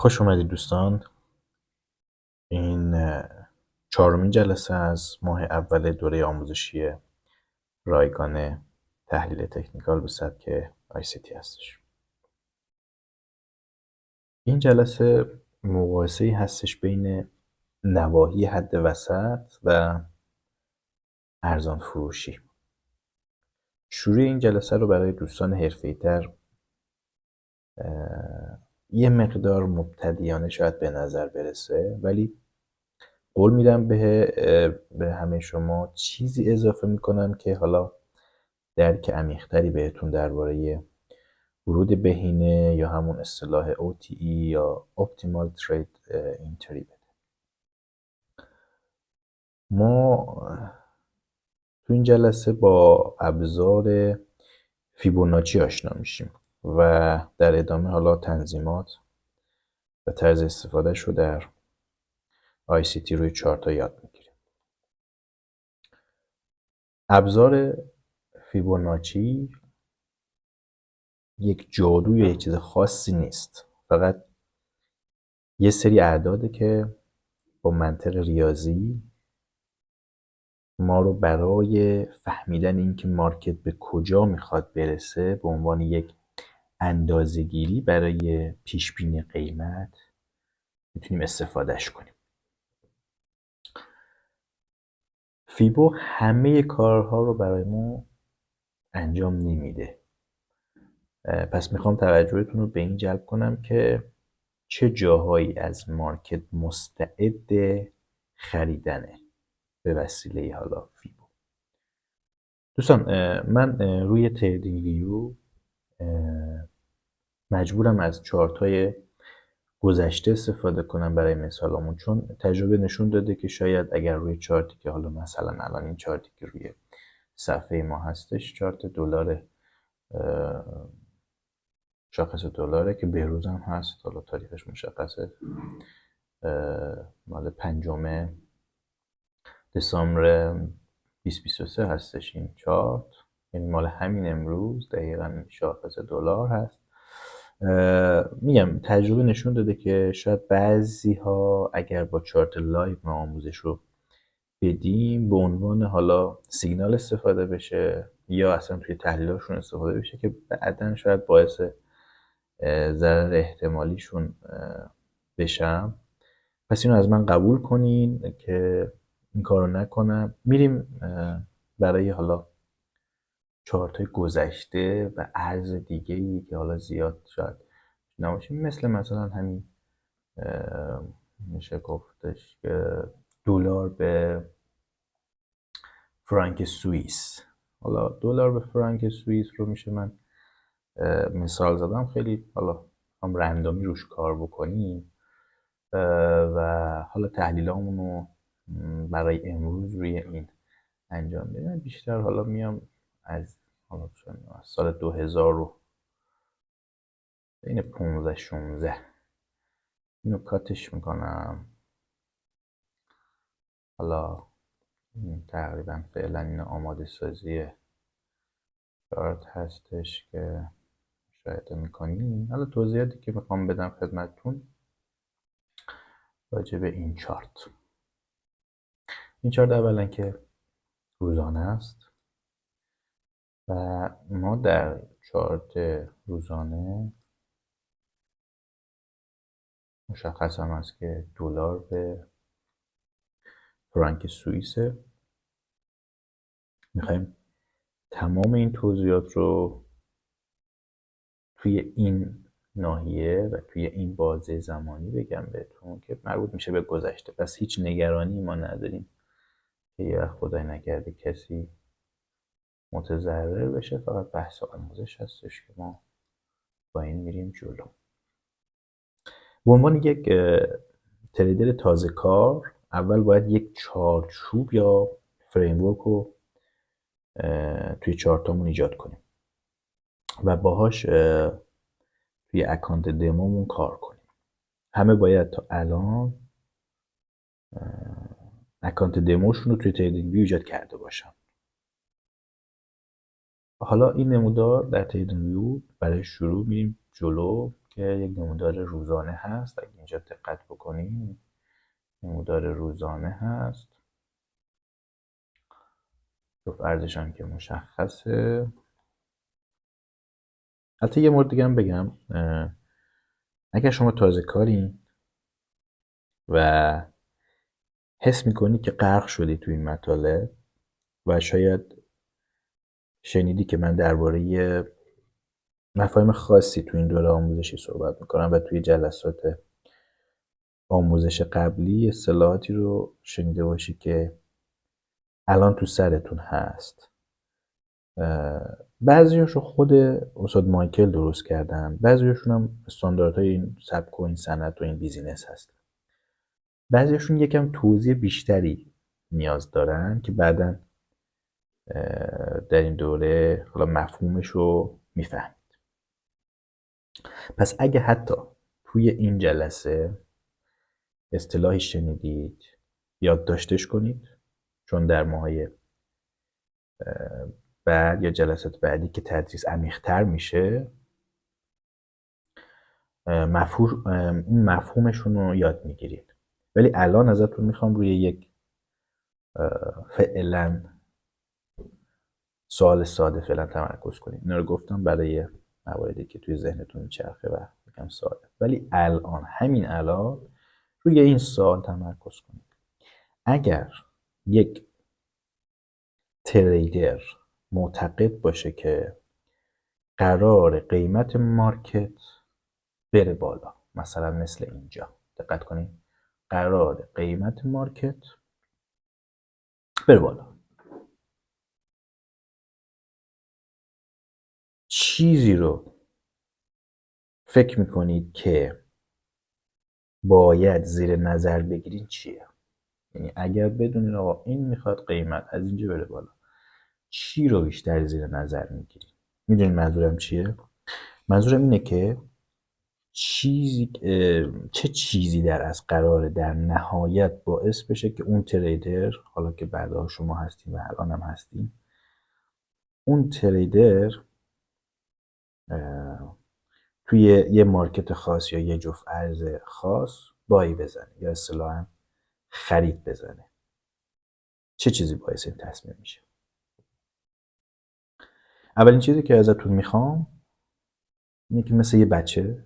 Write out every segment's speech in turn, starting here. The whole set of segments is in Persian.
خوش اومدید دوستان. این چهارمین جلسه از ماه اول دوره آموزشی رایگان تحلیل تکنیکال به سبک ICT هستش. این جلسه مقایسه‌ای هستش بین نواحی حد وسط و ارزان فروشی. شروع این جلسه رو برای دوستان حرفه‌ای‌تر یه مقدار مبتدیانه شاید به نظر برسه، ولی قول میدم به همه شما چیزی اضافه میکنم که حالا درک عمیق‌تری بهتون درباره ورود بهینه یا همون اصطلاح OTE یا Optimal Trade Entry بده. ما تو این جلسه با ابزار فیبوناچی آشنا میشیم و در ادامه حالا تنظیمات و طرز استفادهش رو در ICT روی چارتا یاد میگیریم. ابزار فیبوناچی یک جادو یا یک چیز خاصی نیست، فقط یه سری اعداده که با منطق ریاضی ما رو برای فهمیدن اینکه مارکت به کجا میخواد برسه به عنوان یک اندازه‌گیری برای پیش بینی قیمت میتونیم استفادهش کنیم. فیبو همه کارها رو برای ما انجام نمیده. پس میخوام توجهتون رو به این جلب کنم که چه جاهایی از مارکت مستعد خریدنه به وسیله حالا فیبو. دوستان من روی تریدینگ ویو مجبورم از چارت‌های گذشته استفاده کنم برای مثالمون، چون تجربه نشون داده که شاید اگر روی چارتی که حالا مثلا الان این چارتی که روی صفحه ما هستش، چارت دلار شاخص دلاره که بهروز هم هست، حالا تاریخش مشخصه، مال 5 دسامبر 2023 هستش این چارت، یعنی مال همین امروز دقیقاً شاخص دلار هست. میگم تجربه نشون داده که شاید بعضی ها اگر با چارت لایو ما آموزش رو بدیم به عنوان حالا سیگنال استفاده بشه یا اصلا توی تحلیلاشون استفاده بشه که بعداً شاید باعث ضرر احتمالیشون بشم. پس اینو از من قبول کنین که این کارو نکنم. میریم برای حالا چارت‌های گذشته و ارز دیگه‌ای که حالا زیاد شاید نباشه، مثلا همین میشه گفتش که دلار به فرانک سوئیس. حالا دلار به فرانک سوئیس رو میشه من مثال زدم، خیلی حالا هم رندومی روش کار بکنیم و حالا تحلیلامون رو برای امروز روی این انجام بدیم. بیشتر حالا میام از حالا سال 2000 رو بین 15-16 اینو کاتش میکنم. حالا تقریبا فعلا این آماده سازی چارت هستش که مشاهده میکنیم. حالا توضیحاتی که میخوام بدم خدمتتون راجع به این چارت. این چارت اولا که روزانه است و ما در چارت روزانه مشخص هم است که دلار به فرانک سوئیسه. میخوایم تمام این توضیحات رو توی این ناحیه و توی این بازه زمانی بگم بهتون که مربوط میشه به گذشته، پس هیچ نگرانی ما نداریم که یه خدای نکرده کسی متضرر بشه، فقط بحث آموزش هستش که ما با این میریم جلو. به عنوان یک تریدر تازه کار اول باید یک چارچوب یا فریمورک رو توی چارتامون ایجاد کنیم و باهاش توی اکانت دمومون کار کنیم. همه باید تا الان اکانت دموشون رو توی تریدینگ ویو ایجاد کرده باشن. حالا این نمودار در تریدینگ ویو برای شروع میریم جلو که یک نمودار روزانه هست. اگه اینجا دقت بکنیم نمودار روزانه هست، جفت ارزش هم که مشخصه. حتی یه مورد دیگه هم بگم، اگر شما تازه کارین و حس میکنی که غرق شدی تو این مطالب و شاید شنیدی که من درباره مفاهیم خاصی تو این دوره آموزشی صحبت میکنم و توی جلسات آموزش قبلی اصطلاحاتی رو شنیده باشی که الان تو سرتون هست. بعضیاشو خود استاد مایکل درست کردن، بعضیاشون هم استانداردهای این سبک و این صنعت و این بیزینس هست. بعضیاشون یکم توضیح بیشتری نیاز دارن که بعداً در این دوره حالا مفهومش رو میفهمید. پس اگه حتی توی این جلسه اصطلاحی شنیدید یادداشتش کنید، چون در ماهای بعد یا جلسات بعدی که تدریس عمیق‌تر میشه اون مفهومشون رو یاد میگیرید. ولی الان ازتون میخوام روی یک فعلا سوال ساده فعلا تمرکز کنید. اینا رو گفتم برای مواردی که توی ذهنتون میچرخه و یکم ساده، ولی الان همین الان روی این سوال تمرکز کنید. اگر یک تریدر معتقد باشه که قرار قیمت مارکت بره بالا، مثلا مثل اینجا دقت کنید، قرار قیمت مارکت بره بالا، چیزی رو فکر میکنید که باید زیر نظر بگیرید چیه؟ یعنی اگر بدونید آقا این میخواد قیمت از اینجا بره بالا، چی رو بیشتر زیر نظر میگیرید؟ میدونید منظورم چیه؟ منظورم اینه که چه چیزی در از قراره در نهایت باعث بشه که اون تریدر، حالا که بعدها شما هستیم و الان هم هستیم، اون تریدر توی یه مارکت خاص یا یه جفت ارز خاص بایی بزنه یا اصطلاحاً خرید بزنه. چه چیزی باعث این تصمیم میشه؟ اولین چیزی که ازتون میخوام اینه که مثل یه بچه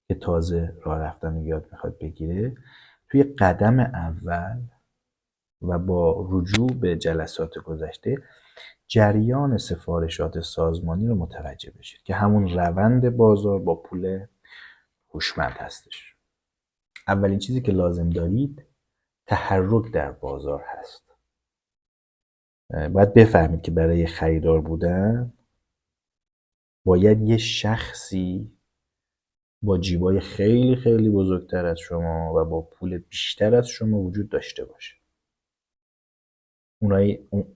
که تازه راه رفتن رو یاد میخواد بگیره، توی قدم اول و با رجوع به جلسات گذشته جریان سفارشات سازمانی رو متوجه بشید که همون روند بازار با پول هوشمند هستش. اولین چیزی که لازم دارید تحرک در بازار هست. باید بفهمید که برای خریدار بودن باید یه شخصی با جیبای خیلی خیلی بزرگتر از شما و با پول بیشتر از شما وجود داشته باشه.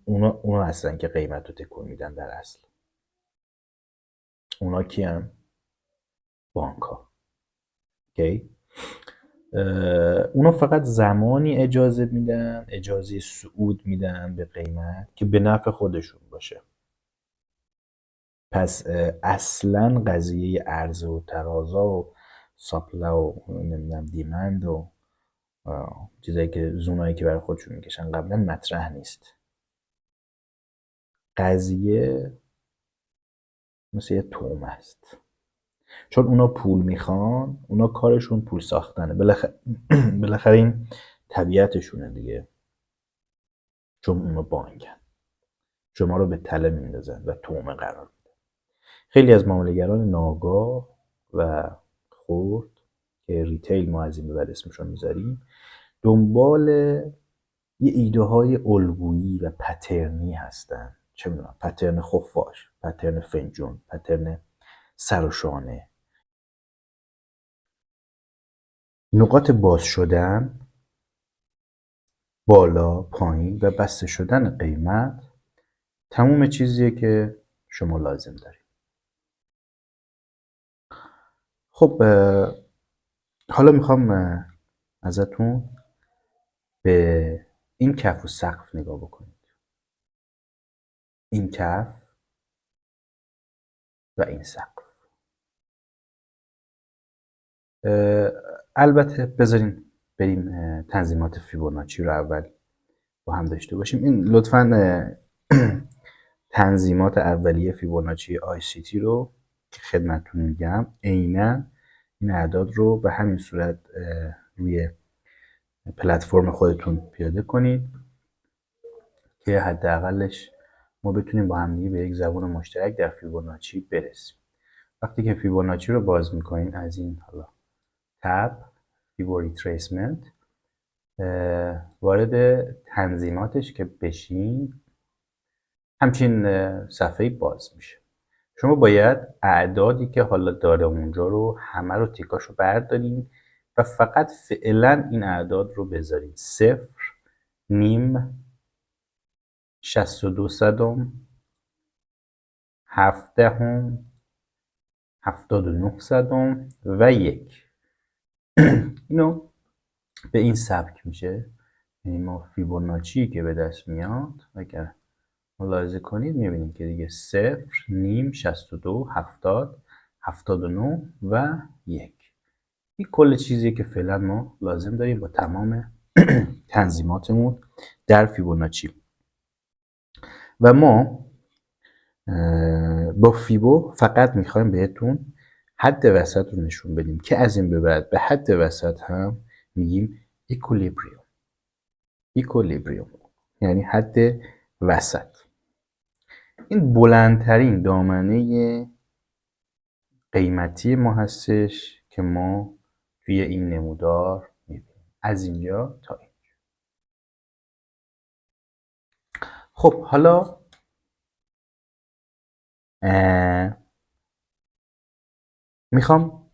اونا هستن که قیمت رو تکون میدن. در اصل اونا کیان؟ بانک ها. اوکی؟ اونا فقط زمانی اجازه میدن، اجازه صعود میدن به قیمت که به نفع خودشون باشه. پس اصلا قضیه عرضه و تقاضا و ساپلا و نمیدونم دیمند و چیزایی که زونایی که برای خودشون میکشن قبلا مطرح نیست. قضیه مثل یه تومه است، چون اونا پول میخوان، اونا کارشون پول ساختنه. بالاخره این طبیعتشونه دیگه، چون اونا بانکن، شما رو به تله میندازن و تومه قرار میدن. خیلی از معامله‌گران ناآگاه و خرد که ریتیل ما از این به بعد اسمشون میذاریم، دنبال یه ایده های الگویی و پترنی هستن. چه میدونم، پترن خفاش، پترن فنجون، پترن سر و شانه. نقاط باز شدن، بالا، پایین و بسته شدن قیمت تموم چیزیه که شما لازم دارید. خب حالا میخوام ازتون به این کف و سقف نگاه بکنید. این کف و این سقف. البته بذارین بریم تنظیمات فیبوناچی رو اول با هم داشته باشیم. این لطفاً تنظیمات اولیه فیبوناچی ICT رو که خدمتتون میگم عیناً این اعداد رو به همین صورت روی پلتفرم خودتون پیاده کنید که حداقلش ما بتونیم با هم به یک زبان مشترک در فیبوناچی برسیم. وقتی که فیبوناچی رو باز میکنین از این حالا تب فیبو ریتریسمنت وارد تنظیماتش که بشین همچین صفحه باز میشه. شما باید اعدادی که حالا داره اونجا رو همه رو تیکاشو بردارین و فقط فعلا این اعداد رو بذارین 0 نیم 62 صدم 7 دهم 79 صدم و 1 اینو به این سبک میشه. یعنی ما فیبوناچی که به دست میاد اگر ملاحظه کنید میبینید که دیگه 0 نیم 62 70 79 و 1 این کل چیزیه که فعلا ما لازم داریم با تمام تنظیماتمون در فیبوناچی. و ما با فیبو فقط میخوایم بهتون حد وسط رو نشون بدیم که از این به بعد به حد وسط هم میگیم ایکولیبریوم یعنی حد وسط. این بلندترین دامنه قیمتی ما هستش که ما توی این نمودار میبینیم از اینجا تا اینجا. خب حالا میخوام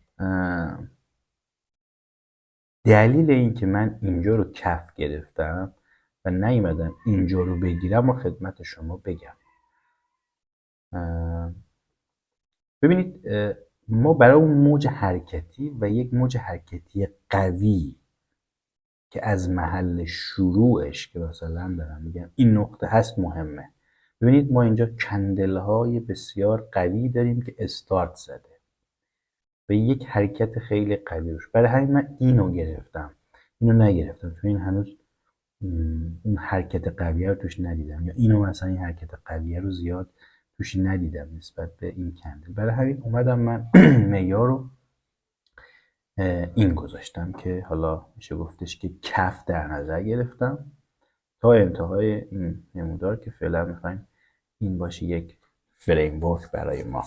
دلیل این که من اینجا رو کف گرفتم و نیومدم اینجا رو بگیرم و خدمت شما بگم. ببینید ما برای اون موج حرکتی و یک موج حرکتی قوی که از محل شروعش که مثلا دارم میگم این نقطه هست مهمه. ببینید ما اینجا کندل های بسیار قوی داریم که استارت زده و یک حرکت خیلی قوی روش. برای همین من اینو گرفتم، اینو نگرفتم چون این هنوز اون حرکت قویه رو توش ندیدم، یا اینو مثلا این حرکت قویه رو زیاد توش ندیدم نسبت به این کندل. برای همین اومدم من معیار رو این گذاشتم که حالا میشه گفتش که کف در نظر گرفتم تا انتهای این نمودار که فعلا میخوایم این باشه یک فریم ورک برای ما.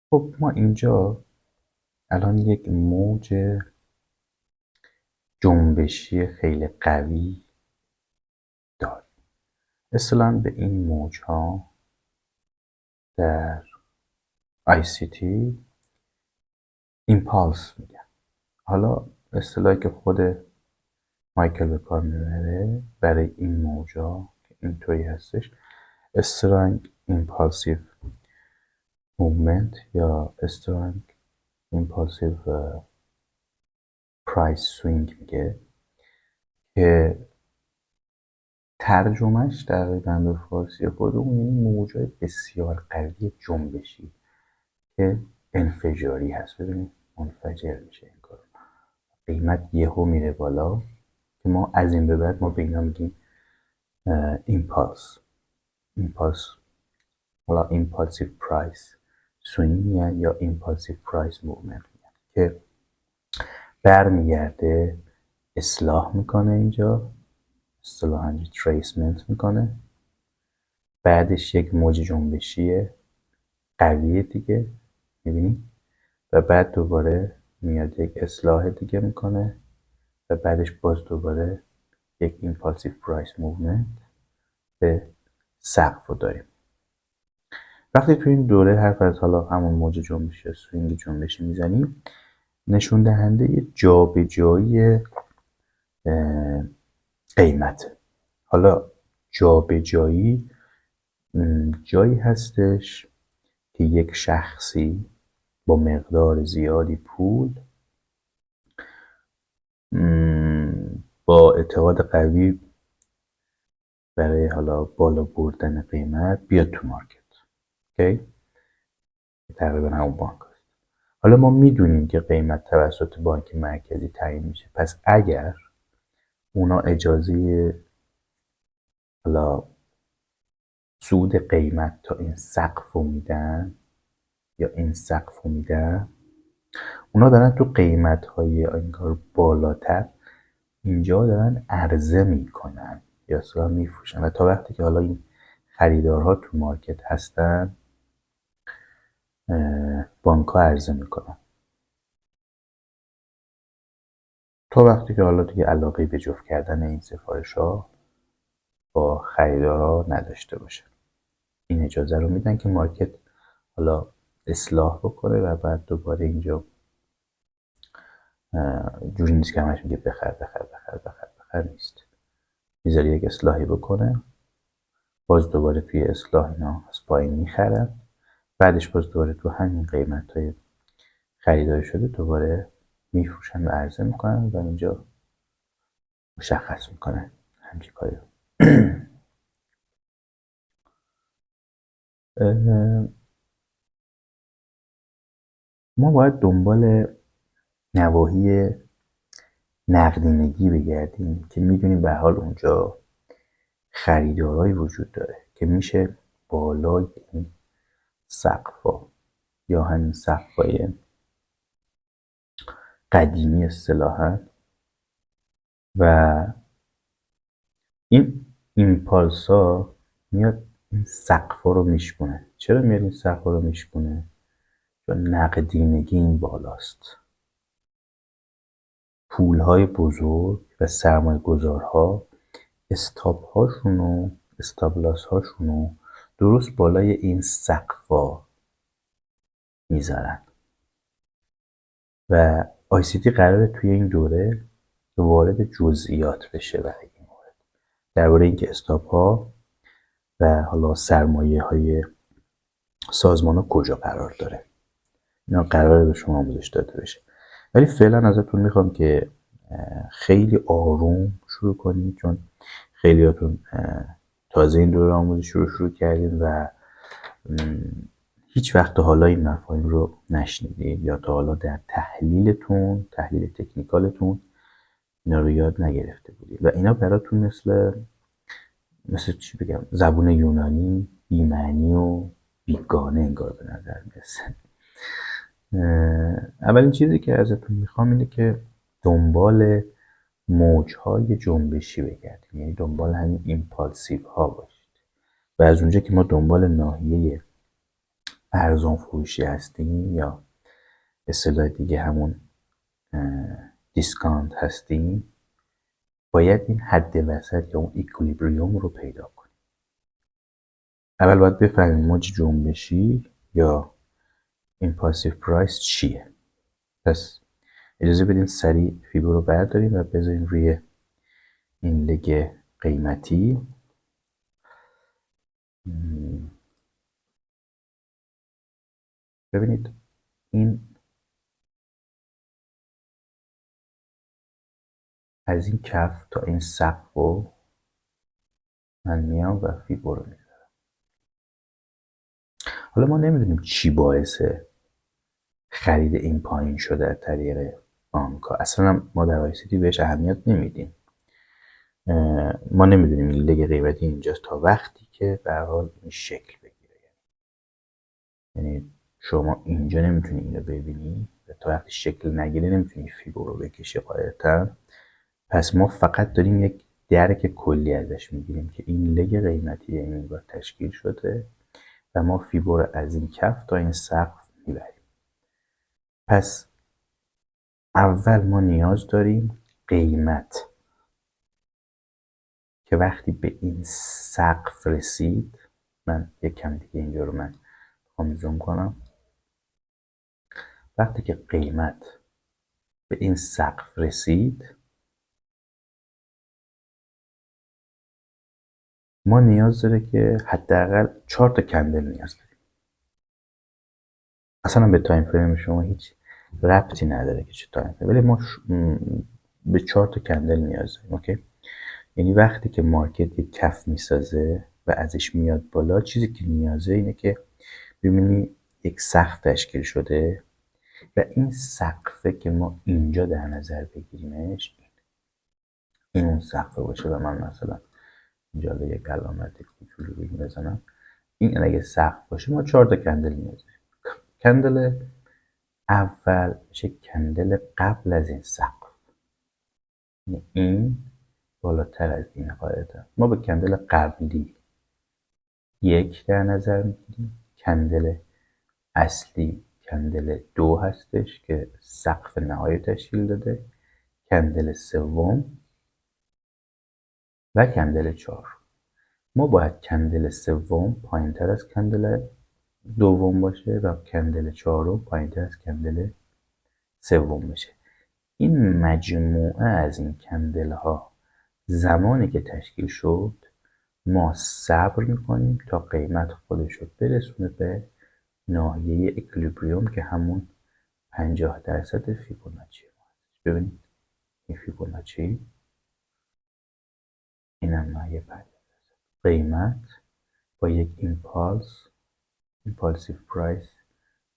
خب ما اینجا الان یک موج جنبشی خیلی قوی داریم. اصطلاحاً به این موج ها در ICT ایمپالس میگن. حالا اصطلاحی که خود مایکل به کار میبره برای این موجا که اینطوری هستش Strong Impulsive Movement یا Strong Impulsive Price Swing میگه که ترجمهش تقریبا به فارسی خودمون یعنی موجای بسیار قوی جنبشی که انفجاری هست. ببینید منفجر میشه این کار، قیمت یهو میره بالا که ما از این به بعد ما به اینا میگیم ایمپالس حالا ایمپالسیو پرایس سوینگ میگن یا ایمپالسیو پرایس موومنت میگن که برمیگرده اصلاح میکنه اینجا اصطلاحاً ریتریسمنت میکنه، بعدش یک موج جنبشی قوی دیگه میبینی و بعد دوباره میاد یک اصلاح دیگه میکنه و بعدش باز دوباره یک ایمپالسیو پرایس موومنت به سقف رو داریم. وقتی تو این دوره حرف از حالا همون موج جنبشی یا سوینگ جنبشی میزنیم نشون دهنده جابجایی قیمت. حالا جابجایی جایی هستش که یک شخصی با مقدار زیادی پول با اعتقاد قوی برای حالا بالا بردن قیمت بیاد تو مارکت. اوکی؟ تقریبا همون بانک هست. حالا ما میدونیم که قیمت توسط بانک مرکزی تعیین میشه، پس اگر اونا اجازه حالا صعود قیمت تا این سقف رو میدن یا این سقف رو میدن، اونا دارن تو قیمت های انگار بالاتر اینجا دارن عرضه میکنن یا اصلا میفروشن، و تا وقتی که حالا این خریدارها تو مارکت هستن بانک ها عرضه میکنن، تا وقتی که حالا دیگه علاقه به جفت کردن این سفارش ها با خریدارها نداشته باشه، این اجازه رو میدن که مارکت حالا اصلاح بکنه و بعد دوباره اینجا جوری نیست که همش میگه بخر بخر بخر بخر بخر نیست، میذاره یک اصلاحی بکنه، باز دوباره توی اصلاح اینا از پایین میخرن، بعدش باز دوباره تو همین قیمت های خریداری شده دوباره میفروشن و عرضه میکنن و اینجا مشخص میکنن همچین کاری رو. ما باید دنبال نواحی نقدینگی بگردیم که میدونیم به حال اونجا خریدارایی وجود داره که میشه بالای این سقف‌ها یا همین سقف‌های قدیمی اصطلاحاً و این ایمپالسا میاد این سقف‌ها رو میشکونه. چرا میاد این سقف‌ها رو میشکونه؟ چون نقدینگی این بالاست. پول‌های بزرگ و سرمایه‌گذارها استاپ هاشونو درست بالای این سقف‌ها میذارن و ICT قراره توی این دوره وارد جزئیات بشه برای این مورد، درباره اینکه استاپ ها و حالا سرمایه های سازمان ها کجا قرار داره، اینا قراره به شما آموزش داده بشه. ولی فعلا ازتون میخوام که خیلی آروم شروع کنید، چون خیلیاتون تازه این دوره آموزش شروع کردین و هیچ وقت تا حالا این مفاهیم رو نشنیدید یا تا حالا در تحلیل تکنیکالتون اینا رو یاد نگرفته بودید و اینا براتون مثل چی بگم زبون یونانی بی‌معنی و بیگانه انگار به نظر میرسه. اولین چیزی که ازتون میخوام اینه که دنبال موجهای جنبشی بگردید، یعنی دنبال همین ایمپالسیو ها باشید و از اونجا که ما دنبال ناحیه ارزان فروشی هستیم یا اصطلاح دیگه همون دیسکانت هستیم، باید این حد وسط یا اون ایکولیبریوم رو پیدا کنیم. اول باید بفهمیم موج جنبشی یا ایمپالسیو پرایس چیه. پس اجازه بدین سریع فیبو رو برداریم و بذاریم روی این لگ قیمتی. ببینید این از این کف تا این سقف رو من میام و فیبو رو میذارم. حالا ما نمیدونیم چی باعث خرید این پایین شده از طریق بانک ها، اصلا ما در ICT بهش اهمیت نمیدیم. ما نمیدونیم این لگ قیمتی اینجاست تا وقتی که به هر حال این شکل بگیره، یعنی شما اینجا نمیتونی اینو ببینی و تا وقتی شکل نگیره نمیتونی فیبو رو بکشی قاعدتا. پس ما فقط داریم یک درک کلی ازش میگیریم که این لگ قیمتی این بار تشکیل شده و ما فیبو رو از این کف تا این سقف میبریم. پس اول ما نیاز داریم قیمت که وقتی به این سقف رسید، من یک کم دیگه اینجا رو من زوم کنم، وقتی که قیمت به این سقف رسید ما نیاز داره که حداقل 4 تا کندل نیاز داریم. اصلا به تایم فریم شما هیچ ربطی نداره که چه تایم فریم، ولی ما به 4 تا کندل نیاز داریم. اوکی، یعنی وقتی که مارکت یک کف میسازه و ازش میاد بالا، چیزی که نیازه اینه که ببینی یک سقف تشکیل شده و این سقفه که ما اینجا در نظر بگیریمش، این اون سقفه باشه و من مثلا اینجا یک علامت کوچولو روی بزنم، این اگه سقف باشه ما 4 تا کندل نیاز داریم. کندل اول میشه کندل قبل از این سقف، یعنی این بالاتر از این قاعدتا. ما به کندل قبلی 1 در نظر میگیریم، کندل اصلی کندل 2 هستش که سقف نهایی تشکیل داده، کندل سوم و کندل 4. ما باید کندل سوم پایین تر از کندل دوم باشه و کندل 4 پایین تر از کندل سوم بشه. این مجموعه از این کندل ها زمانی که تشکیل شد ما صبر میکنیم تا قیمت خودش رو برسونه به ناحیه اکولیبریوم که همون 50% فیبوناچی. ببینید این فیبوناچی، اینم ناحیه 50%. قیمت با یک ایمپالسیو پرایس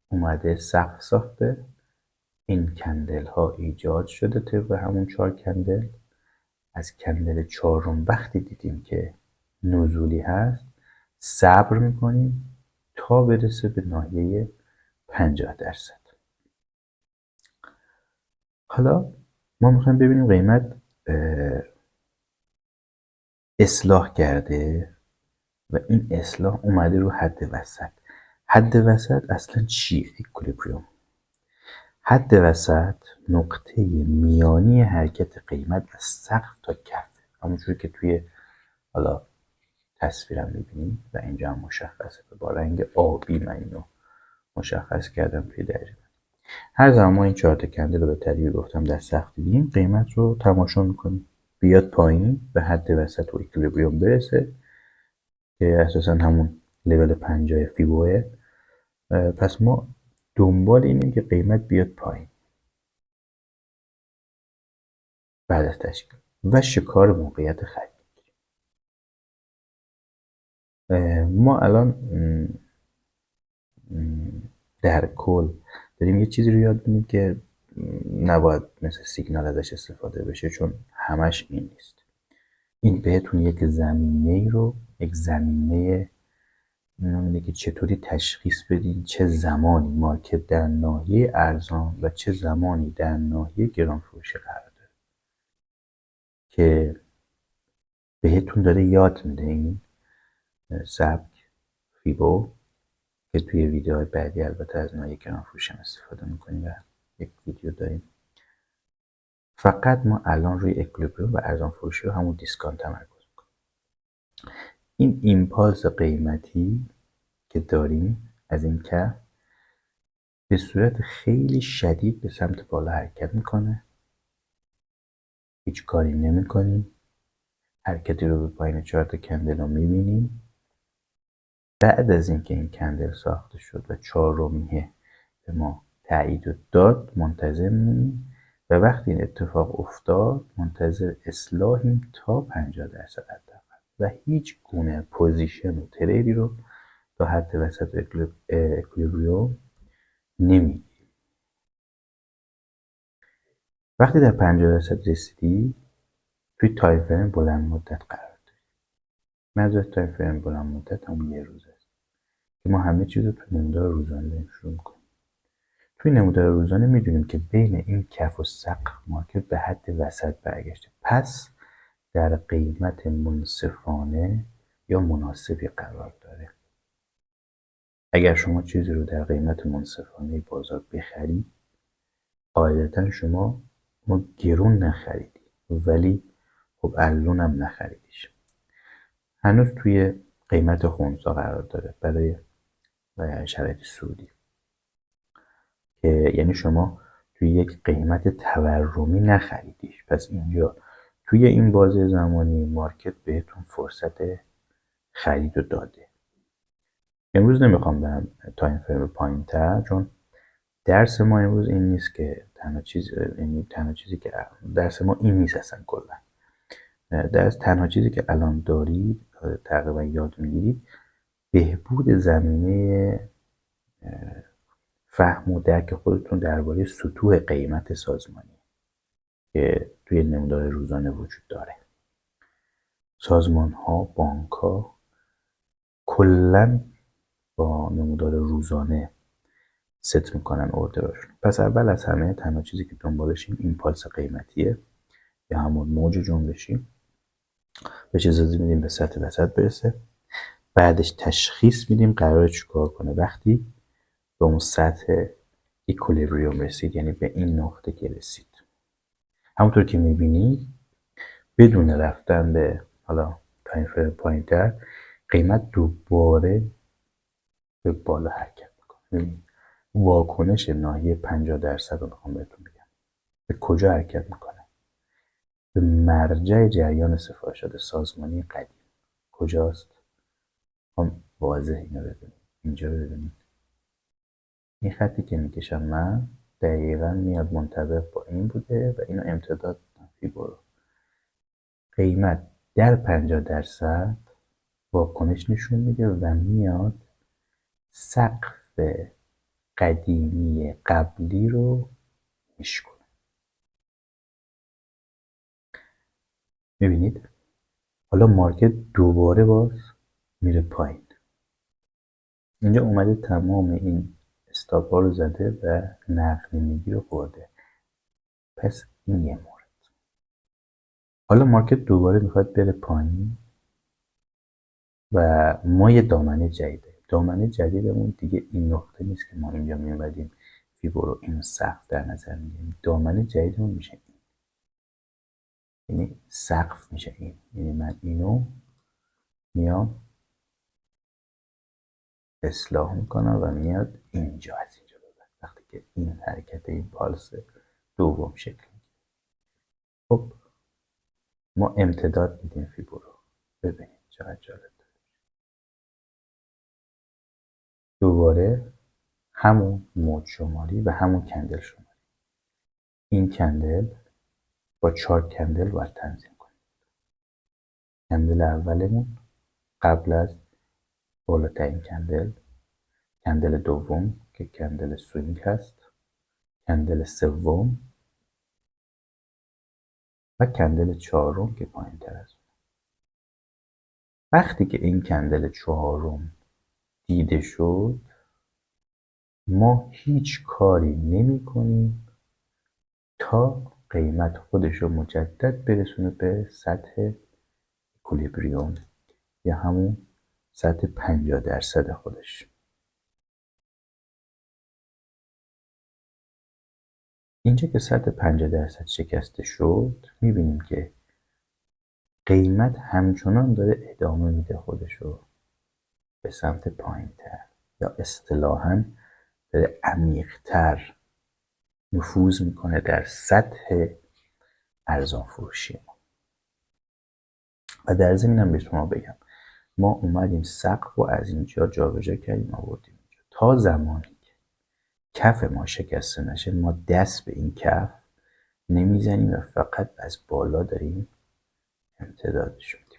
اومده سقف ساخته، این کندل ها ایجاد شده طبق همون 4 کندل. از کندل 4 وقتی دیدیم که نزولی هست صبر میکنیم تا برسه به ناحیه 50%. حالا ما میخوایم ببینیم قیمت اصلاح کرده و این اصلاح اومده رو حد وسط. حد وسط اصلا چیه؟ اکولیبریوم. حد وسط نقطه میانی حرکت قیمت از سقف تا کف، همونجوری که توی حالا تصویرم میبینیم و اینجا هم مشخصه، با رنگ آبی من اینو مشخص کردم توی دریچه. هر زمان ما این 4 تا کندل رو به طریق گفتم در سقف دیدیم، قیمت رو تماشا میکنیم بیاد پایین به حد وسط و اکولیبریوم برسه که اساسا همون لول 50 فیبوه. پس ما دنبال اینیم که قیمت بیاد پایین بعد از تشکیل و شکار موقعیت خرید. ما الان در کل داریم یه چیزی رو یاد می‌گیریم که نباید مثل سیگنال ازش استفاده بشه، چون همش این نیست. این بهتون یک زمینه اینه که چطوری تشخیص بدین چه زمانی مارکت در ناحیه ارزان و چه زمانی در ناحیه گرانفروشی قرار داره، که بهتون داره یاد میده این سبک فیبو که توی ویدیوهای بعدی البته از ناحیه گرانفروشی هم استفاده میکنیم و یک ویدیو داریم. فقط ما الان روی اکولیبریوم و ارزان فروشی و همون دیسکانت تمرکز میکنیم. این ایمپالس قیمتی که داریم از این کف به صورت خیلی شدید به سمت بالا حرکت میکنه، هیچ کاری نمیکنیم، حرکتی رو به پایین 4 تا کندل رو میبینیم. بعد از اینکه این کندل ساخته شد و 4میه به ما تایید داد منتظر میمونیم و وقتی این اتفاق افتاد منتظر اصلاحیم تا 50% حداقل و هیچ گونه پوزیشن و تریدی رو تا حد وسط اکولیبریوم نمیگیریم. وقتی در 50% رسیدی توی تایم فریم بلند مدت قرار داری. منظور تایم فریم بلند مدت هم یه روز است که ما همه چیز رو توی نمودار روزانه داریم شروع میکنیم. توی نمودار روزانه میدونیم که بین این کف و سقف مارکت به حد وسط برگشته، پس در قیمت منصفانه یا مناسبی قرار داره. اگر شما چیزی رو در قیمت منصفانه بازار بخرید قاعدتا شما گرون نخریدی، ولی خب ارزون هم نخریدیش، هنوز توی قیمت خنثی قرار داره برای شرایط سودی، که یعنی شما توی یک قیمت تورمی نخریدیش. پس اینجا توی این بازه زمانی مارکت بهتون فرصت خرید رو داده. امروز نمیخوام برم تایم فریم پایین تر، چون درس ما امروز این نیست که تنها چیزی که درس ما این نیست اصلا کلا. در تنها چیزی که الان دارید تقریبا یاد میگیرید بهبود زمینه فهم و درک خودتون درباره سطوح قیمت سازمانی که توی نمودار روزانه وجود داره. سازمان ها، بانک ها کلا با نمودار روزانه ست میکنن اوردراشون. پس اول از همه تنها چیزی که دنبالشیم ایمپالس قیمتیه یا همون موج جنبشی. بهش اجازه میدیم به سطح وسط برسه، بعدش تشخیص میدیم قراره چیکار کنه وقتی به اون سطح ایکولیبریوم رسید، یعنی به این نقطه که رسید. همونطور که میبینید بدون رفتن به حالا تایم فریم پایین‌تر قیمت دوباره به بالا حرکت میکنه. واکنش ناحیه 50% رو میخوام بهتون بگم. به کجا حرکت میکنه؟ به مرجع جریان سفارشات سازمانی قدیم. کجاست؟ هم واضح اینو ببینید. اینجا رو ببینید. این خطی که میکشم من دقیقا میاد منطبق با این بوده و اینو امتداد فیبورو. قیمت در 50% واکنش نشون میده و میاد سقف قدیمی قبلی رو میشکنه. میبینید؟ حالا مارکت دوباره باز میره پایین. اینجا اومده تمام این استاپ ها رو زده و نقدینگی رو خورده. پس این یه مورد. حالا مارکت دوباره میخواد بره پایین و ما یه دامنه جدیده. دامنه جدیدمون دیگه این نقطه نیست که ما اینجا میومدیم فیبورو این سقف در نظر میگیریم. دامنه جدیدمون میشه این، یعنی سقف میشه این، یعنی من اینو میام اصلاح میکنم و میاد اینجا، از اینجا به بعد وقتی که این حرکت این پالس دوم شکل میگیره. خب ما امتداد میدیم فیبورو. ببینید چقدر جالب. دوباره همون موج شماری و همون کندل شماری. این کندل با 4 کندل باید تنظیم کنیم. کندل اولمون قبل از بالاترین کندل، کندل دوم که کندل سوینگ هست، کندل سوم و کندل چهارم که پایین تر است. وقتی که این کندل چهارم دیده شد ما هیچ کاری نمی کنیم تا قیمت خودش رو مجدد برسونه به سطح اکولیبریوم یا همون سطح 50% خودش. اینجا که سطح 50% شکسته شد میبینیم که قیمت همچنان داره ادامه میده خودش رو به سمت پایین تر یا اصطلاحاً داره عمیق‌تر نفوذ میکنه در سطح ارزان فروشی ما. و در ضمن به شما بگم ما اومدیم سقف رو از اینجا جابجا کردیم آوردیم اینجا. تا زمانی که کف ما شکسته نشه ما دست به این کف نمیزنیم و فقط از بالا داریم امتدادش میدیم.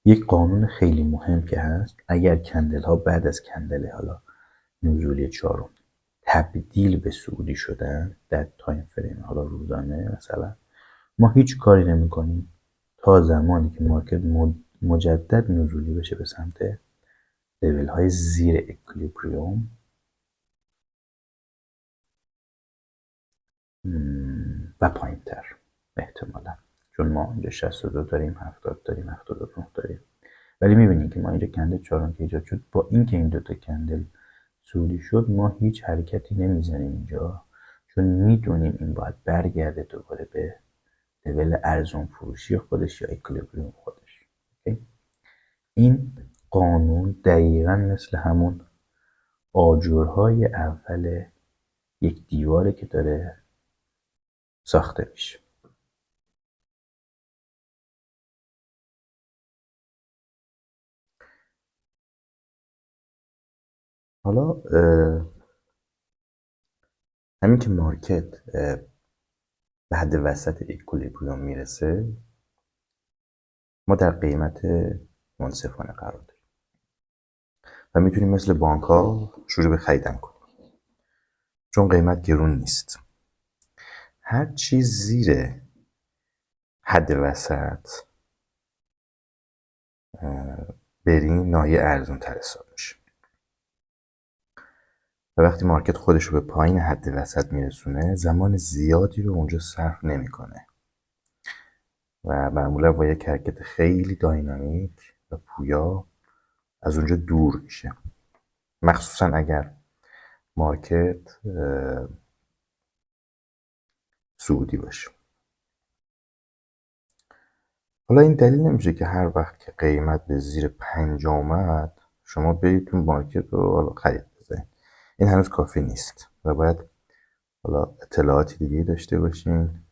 یک قانون خیلی مهم که هست، اگر کندل ها بعد از کندل حالا نزولی چهارم تبدیل به صعودی شدن در تایم فریم حالا روزانه مثلا، ما هیچ کاری نمی کنیم تا زمانی که مارکت مجدد نزولی بشه به سمت لیول های زیر اکولیبریوم و پایین تر احتمالا، چون ما اینجا 62 داریم، 70 داریم، 79 داریم. ولی میبینیم که ما اینجا کندل چهارم که ایجاد شد، با اینکه این دوتا کندل صعودی شد ما هیچ حرکتی نمیزنیم اینجا، چون میدونیم این باید برگرده دوباره به لیول ارزان فروشی خودش یا اکولیبریوم خودش. این قانون دقیقا مثل همون آجرهای اول یک دیواره که داره ساخته میشه. حالا همین که مارکت به حد وسط اکولیبریوم میرسه، ما در قیمت منصفانه قرار داریم و میتونیم مثل بانک ها شروع به خریدن کنیم، چون قیمت گرون نیست. هر چیز زیر حد وسط بریم ناحیه ارزون تر حساب میشه و وقتی مارکت خودش رو به پایین حد وسط میرسونه، زمان زیادی رو اونجا صرف نمیکنه و معمولا با یک حرکت خیلی داینامیک و پویا از اونجا دور میشه، مخصوصا اگر مارکت سعودی باشه. حالا این دلیل نمیشه که هر وقت که قیمت به زیر 5 آمد شما برید تو مارکت رو حالا خرید بزنید. این هنوز کافی نیست و باید حالا اطلاعاتی دیگه داشته باشین،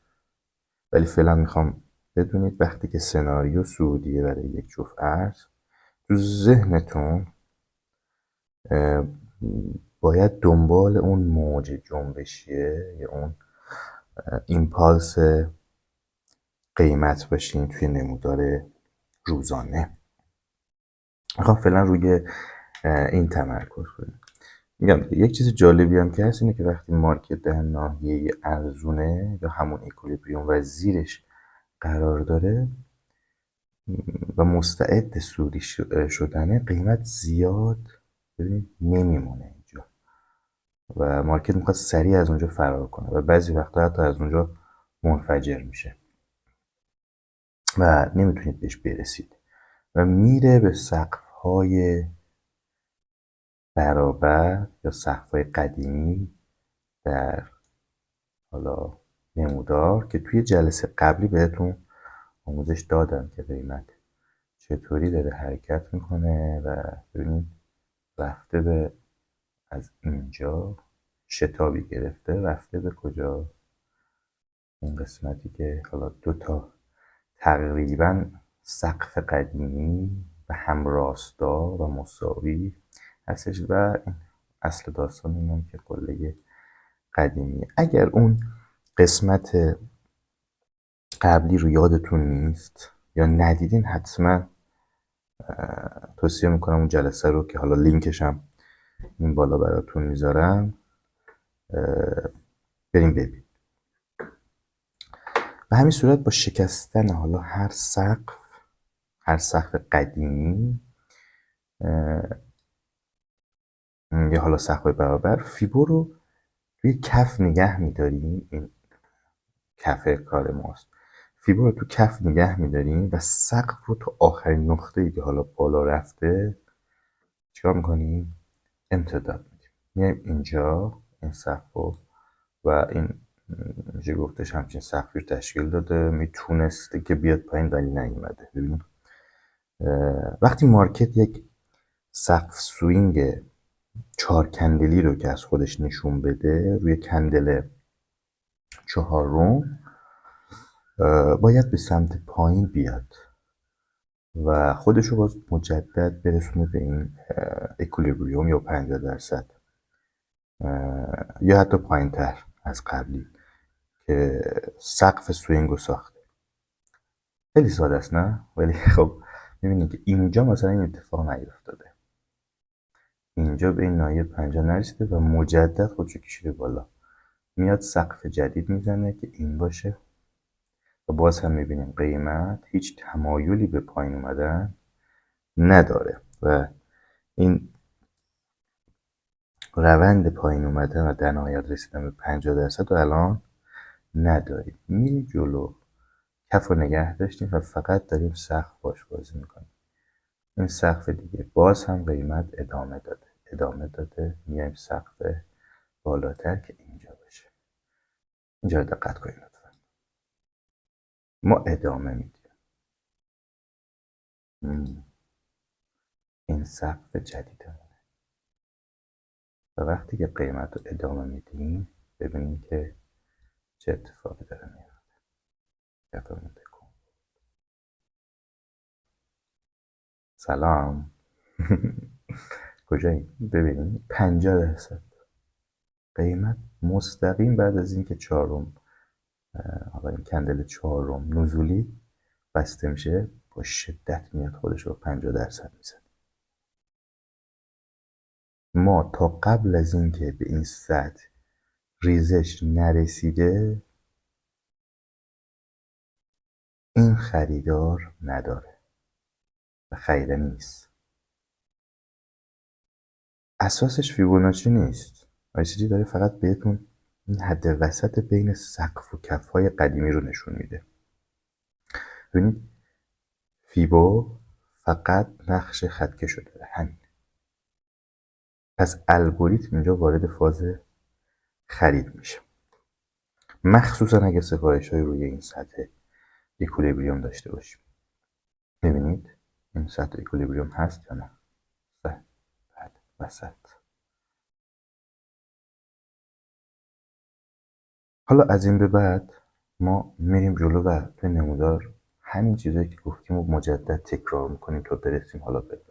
ولی فعلا میخوام بدونید وقتی که سناریو سعودیه برای یک جفت ارز، تو ذهنتون باید دنبال اون موج جنبشیه یا اون ایمپالس قیمت باشین توی نمودار روزانه. میخوام فعلا روی این تمرکز کنیم. میگم یک چیز جالبی هم که هست اینه که وقتی مارکت در ناحیه ارزونه یا همون اکولیبریوم و زیرش قرار داره و مستعد سعودی شدنه، قیمت زیاد ببینید نمیمونه اینجا و مارکت میخواد سریع از اونجا فرار کنه و بعضی وقتا حتی از اونجا منفجر میشه و نمیتونید بهش برسید و میره به سقف‌های برابر یا سقف‌های قدیمی در حالا نمودار که توی جلسه قبلی بهتون آموزش دادم که قیمت چطوری داره حرکت میکنه و ببینید رفته به از اینجا شتابی گرفته رفته به کجا، این قسمتی که حالا دوتا تقریبا سقف قدیمی و همراستا و مساوی هستش و این اصل داستان اینم که قله قدیمی. اگر اون قسمت قبلی رو یادتون نیست یا ندیدین، حتما توصیه میکنم اون جلسه رو که حالا لینکش هم این بالا براتون میذارم بریم ببین. به همین صورت با شکستن حالا هر سقف قدیمی یا حالا سقف برابر، فیبو رو روی کف نگه میداریم، این کف کار ماست، فیبو رو تو کف نگه میداریم و سقف رو تا آخرین نقطه‌ای که حالا بالا رفته چیکار میکنیم؟ امتداد میدیم. میایم اینجا این سقف و این میشه گفتش همچین سقفی رو تشکیل داده، میتونسته که بیاد پایین ولی نیومده. ببینیم وقتی مارکت یک سقف سوینگ 4 کندلی رو که از خودش نشون بده روی کندل 4م باید به سمت پایین بیاد و خودش رو باز مجدد برسونه به این اکولیبریوم یا 50% یا حتی پایین تر از قبلی که سقف سوینگ رو ساخته. خیلی ساده است نه؟ ولی خب میبینید که اینجا مثلا این اتفاق نیفتاده، اینجا به این ناحیه 50 نرسیده و مجدد خودشو کشیده بالا، میاد سقف جدید میزنه که این باشه و باز هم میبینیم قیمت هیچ تمایلی به پایین اومدن نداره و این روند پایین اومدن و در نهایت رسیدن به 50% رو الان نداریم. میریم جلو، کف رو نگه داشتیم و فقط داریم سقف باش بازی میکنیم. این سقف دیگه باز هم قیمت ادامه داده میایم سقف بالاتر که اینجا باشه. اینجا دقت کنید لطفا. ما ادامه میدیم، این سقف جدیدمونه و وقتی که قیمت رو ادامه میدیم ببینیم که چه اتفاقی داره میفته. سلام کجایی؟ ببینیم 50% قیمت مستقیم بعد از اینکه 4م حالا این کندل چهارم نزولی بسته میشه، با شدت میاد خودش رو 50% میزنه. ما تا قبل از اینکه به این سطح ریزش نرسیده این خریدار نداره و خریدنی نیست. اساسش فیبوناچی نیست. آیسیتی داره فقط بهتون این حد وسط بین سقف و کف‌های قدیمی رو نشون میده. ببینید فیبو فقط نقش خطکشو داره، همین. پس الگوریتم اینجا وارد فاز خرید میشه، مخصوصا اگه سفارش‌های روی این سطح اکولیبریوم داشته باشیم. ببینید این سطح اکولیبریوم هست یا نه؟ بله، وسط. حالا از این به بعد ما میریم جلو و به نمودار همین چیزایی که گفتیم و مجدد تکرار میکنیم تا برسیم حالا به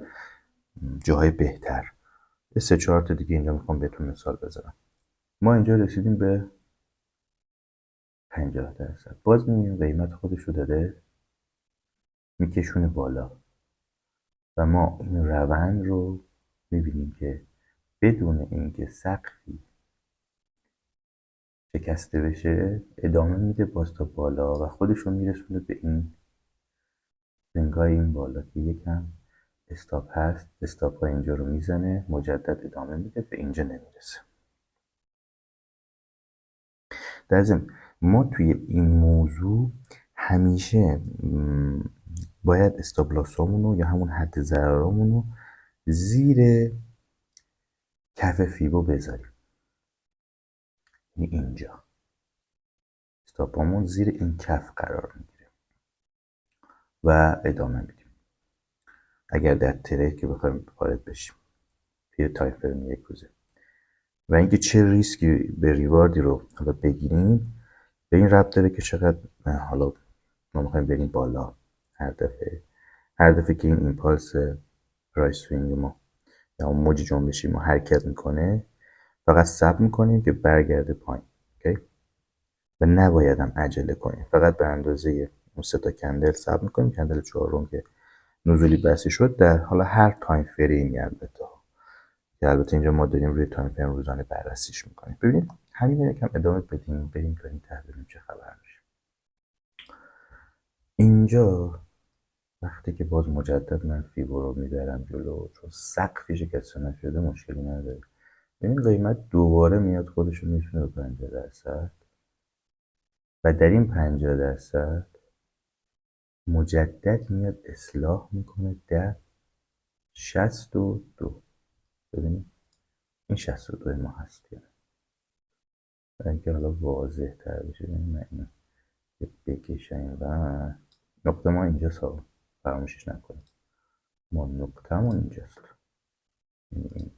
جاهای بهتر. یه 3-4 تا دیگه اینجا میخوام بهتون مثال بزنم. ما اینجا رسیدیم به 50%. باز میبینیم قیمت خودش رو داره میکشونه بالا و ما این روند رو میبینیم که بدون اینکه سقفی شکسته بشه ادامه میده باز تا بالا و خودش رو میرسونه به این زنگای این بالا که یکم استاپ هست. استاپ ها اینجا رو میزنه، مجدد ادامه میده، به اینجا نمیرسه. در ضمن ما توی این موضوع همیشه باید استاپ لاسامونو یا همون حد ضررامونو زیر کف فیبو بذاریم، یعنی اینجا استاپامون زیر این کف قرار میگیره و ادامه میدیم اگر در تره که بخوایم وارد بشیم توی تایم فریم یک روزه. و اینکه چه ریسکی به ریواردی رو حالا بگیریم به این ربط داره که چقدر حالا ما میخوایم بریم بالا. هر دفعه که این ایمپالس پرایس سوینگ ما یا اون موج جنبشی ما حرکت میکنه فقط صبر میکنیم که برگرده پایین، اوکی؟ و نباید هم عجله کنیم، فقط به اندازه اون 3 تا کندل صبر میکنیم. کندل چهارم که نزولی بسته شد در حالا هر تایم فریمی که البته اینجا ما داریم روی تایم فریم روزانه بررسیش میکنیم. ببینید همین رو یکم ادامه بدیم بریم تا این تحلیل چه خبر میشه. اینجا وقتی که باز مجدد من فیبو رو میبرم جلو چون سقفی شکسته نشده مشکلی نداره. ببین قیمت دوباره میاد خودش رو میتونه به 50% و در این 50% مجدد میاد اصلاح میکنه در 62. ببینید این 62 ما هست یا برای اینکه حالا واضح تر بشه من اینو بکشیم و نقطه ما اینجا فراموشش نکنیم. ما نقطه‌مون اینجاست، این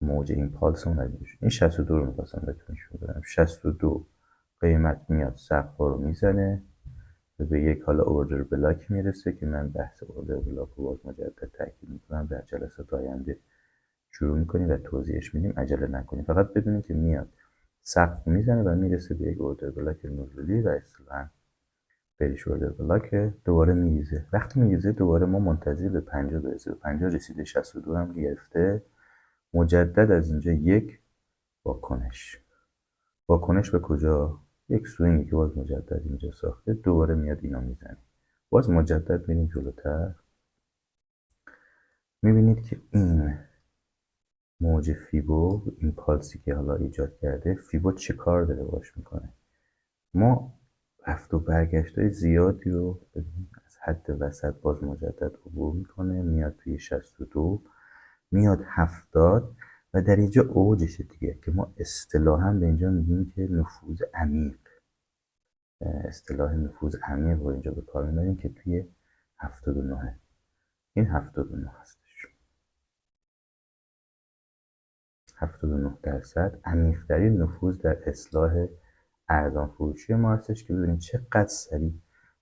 موج ایمپالس اون ندیدش. این 62 رو میخواستم بهتون نشون بدم. 62 قیمت میاد سقف رو میزنه و به یک حالا اوردر بلاک میرسه که من بحث اوردر بلاک رو باز مجدد تاکید میکنم در جلسات آینده شروع میکنیم و توضیحش میدیم. عجله نکنیم، فقط بدونید که میاد سقف میزنه و میرسه به یک اوردر بلاک نزولی و اصلا بریش اوردر بلاک دوباره میریزه. وقتی میریزه دوباره ما منتظر به 50 برسه. به 50 رسیده، 62 هم گرفته. مجدد از اینجا یک واکنش به کجا؟ یک سوینگی که باز مجدد اینجا ساخته دوباره میاد اینا میزنه. باز مجدد میریم جلوتر. میبینید که این موج فیبو، این پالسی که حالا ایجاد کرده، فیبو چه کار داره باش میکنه؟ ما رفت و برگشت های زیادی رو از حد وسط باز مجدد عبور میکنه، میاد توی 62، میاد 70 و در اینجا اوجشه دیگه که ما اصطلاحاً به اینجا میگیم که نفوذ عمیق. اصطلاح نفوذ عمیق رو اینجا به کار میبریم که توی 79. این 79 هستش. 79% عمیق‌ترین نفوذ در اصلاح ارزان فروشی ما هستش که ببینید چقدر سریع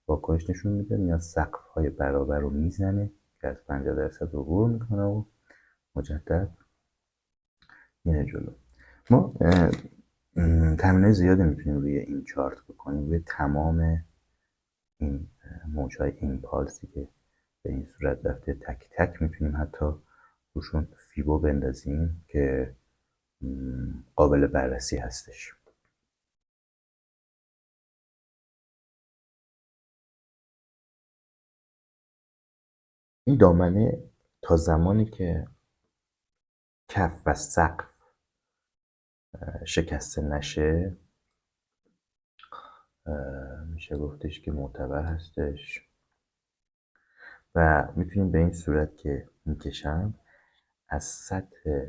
واکنش نشون میده. میاد سقف‌های برابر رو میزنه که از 50% عبور میکنه و مجدد میره جلو. ما تمرینای زیادی میتونیم روی این چارت بکنیم، روی تمام این موجهای ایمپالسی که به این صورت رفته تک تک میتونیم حتی روشون فیبو بندازیم که قابل بررسی هستش. این دامنه تا زمانی که کف و سقف شکسته نشه میشه گفتش که معتبر هستش و میتونیم به این صورت که میکشم از سطح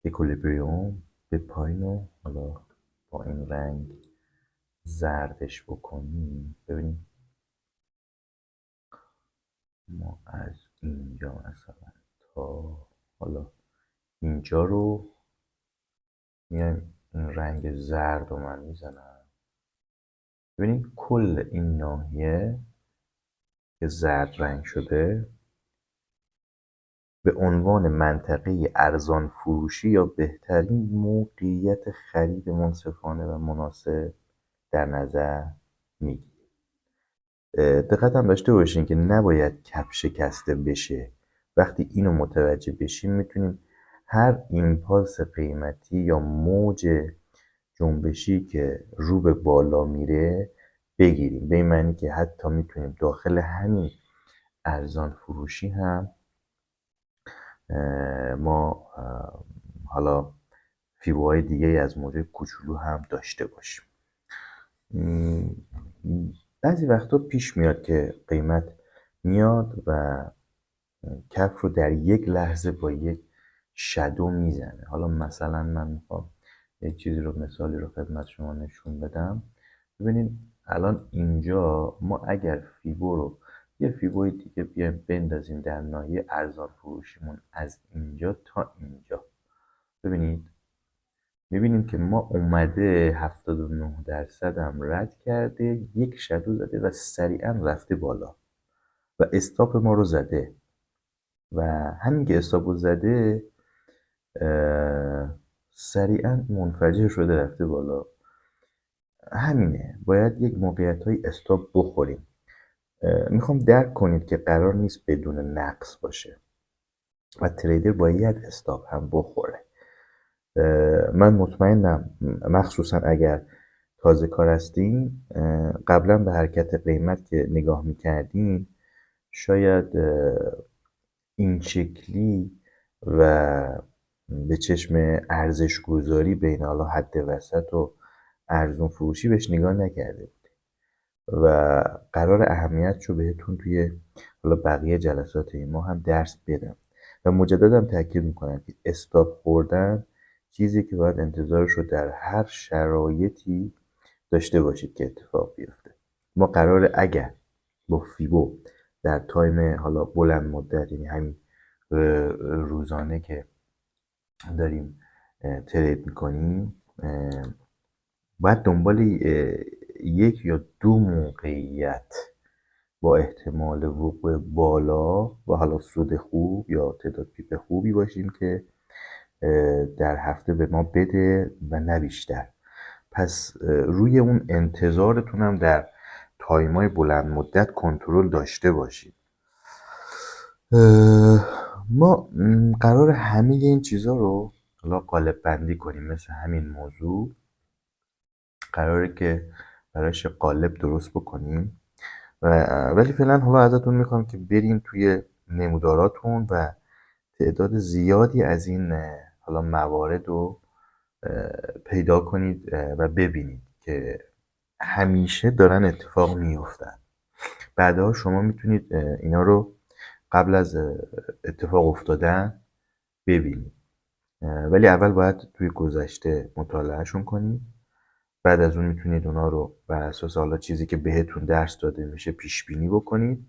اکولیبریوم به پایین و حالا با این رنگ زردش بکنیم. ببینیم ما از اینجا مثلا تا حالا اینجا رو میایم این رنگ زرد رو من میزنم. ببینید کل این ناحیه که زرد رنگ شده به عنوان منطقه ارزان فروشی یا بهترین موقعیت خرید منصفانه و مناسب در نظر میگیره. دقت هم داشته باشین که نباید کف شکسته بشه. وقتی اینو متوجه بشیم میتونیم هر ایمپالس قیمتی یا موج جنبشی که رو به بالا میره بگیریم، به این معنی که حتی میتونیم داخل همین ارزان فروشی هم ما حالا فیبوهای دیگه از موجه کوچولو هم داشته باشیم. بعضی وقتا پیش میاد که قیمت میاد و کف رو در یک لحظه با یک شادو میزنه. حالا مثلا من میخوام یک چیزی رو مثالی رو خدمت شما نشون بدم. ببینید الان اینجا ما اگر فیبو رو یه فیبوی دیگه بیایم بندازیم در ناحیه ارزان فروشیمون از اینجا تا اینجا، ببینید میبینیم که ما اومده 79% هم رد کرده، یک شادو زده و سریعا رفته بالا و استاپ ما رو زده و همین که استاپ رو زده سریعا منفجر شده رفته بالا. همینه، باید یک موقعیت های استاپ بخوریم. میخوام درک کنید که قرار نیست بدون نقص باشه و تریدر باید استاپ هم بخوره. من مطمئنم مخصوصا اگر تازه کار هستین قبلا به حرکت قیمت که نگاه میکردین شاید این شکلی و به چشم ارزش گذاری بین حالا حد وسط و ارزون فروشی بهش نگاه نکرده بود و قرار اهمیتش رو بهتون توی حالا بقیه جلسات ما هم درس بدم و مجددم تاکید میکنم که استاپ خوردن چیزی که باید انتظارش رو در هر شرایطی داشته باشید که اتفاق بیفته. ما قراره اگر با فیبو در تایم حالا بلند مدت، یعنی همین روزانه که داریم ترید میکنیم، باید دنبال یک یا دو موقعیت با احتمال وقوع بالا و حالا سود خوب یا تعداد پیپ خوبی باشیم که در هفته به ما بده و نه بیشتر. پس روی اون انتظارتونم در تایمای بلند مدت کنترل داشته باشید. ما قرار همه این چیزا رو حالا قالب بندی کنیم. مثل همین موضوع قراره که براش قالب درست بکنیم ولی فعلا حالا ازتون میخوام که بریم توی نموداراتون و تعداد زیادی از این حالا موارد رو پیدا کنید و ببینید که همیشه دارن اتفاق میفتن. بعدها شما میتونید اینا رو قبل از اتفاق افتادن ببینید، ولی اول باید توی گذشته مطالعهشون کنید. بعد از اون میتونید اونا رو بر اساس حالا چیزی که بهتون درس داده میشه پیش بینی بکنید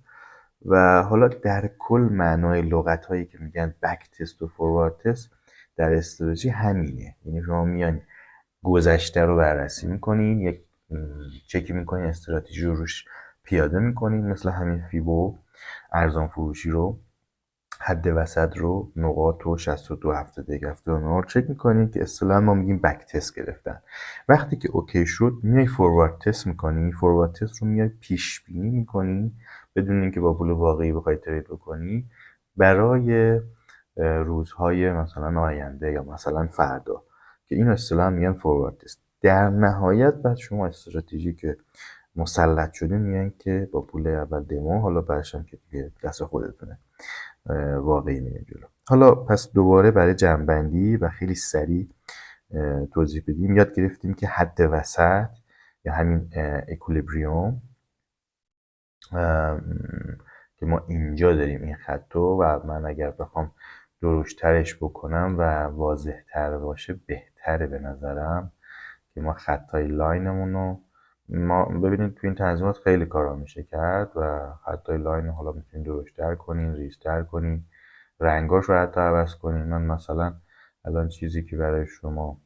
و حالا در کل معنای لغت هایی که میگن بک تست و فوروارد تست در استراتژی همینه. یعنی شما میان گذشته رو بررسی میکنین، یک چکی میکنین، استراتژی رو روش پیاده میکنین، مثل همین فیبو ارزان فروشی رو حد وسط رو، نقاط رو، 62 71 79 رو چک میکنید که اصطلاحا ما میگیم بک تست گرفتن. وقتی که اوکی شد میای فوروارد تست میکنی. فوروارد تست رو میای پیش بینی میکنی بدون اینکه با پول واقعی بخوای ترید بکنی برای روزهای مثلا آینده یا مثلا فردا، که این اصطلاحا میگن فوروارد تست. در نهایت بعد شما استراتژی که مسلط شده میگن که با پول اول دمو، حالا بعدش هم که دیگه دست خودتونه، واقعی میره جلو. حالا پس دوباره برای جمع‌بندی و خیلی سریع توضیح بدیم، یاد گرفتیم که حد وسط یا همین اکولیبریوم که ما اینجا داریم این خطو، و من اگر بخوام درشترش بکنم و واضح تر باشه بهتره به نظرم که ما خطای لاینمون رو ما ببینید تو این تنظیمات خیلی کارا میشه کرد و خطای لاین حالا میتونید درشتر کنین، ریزتر کنین، رنگاش رو حتی عوض کنین. من مثلا الان چیزی که برای شما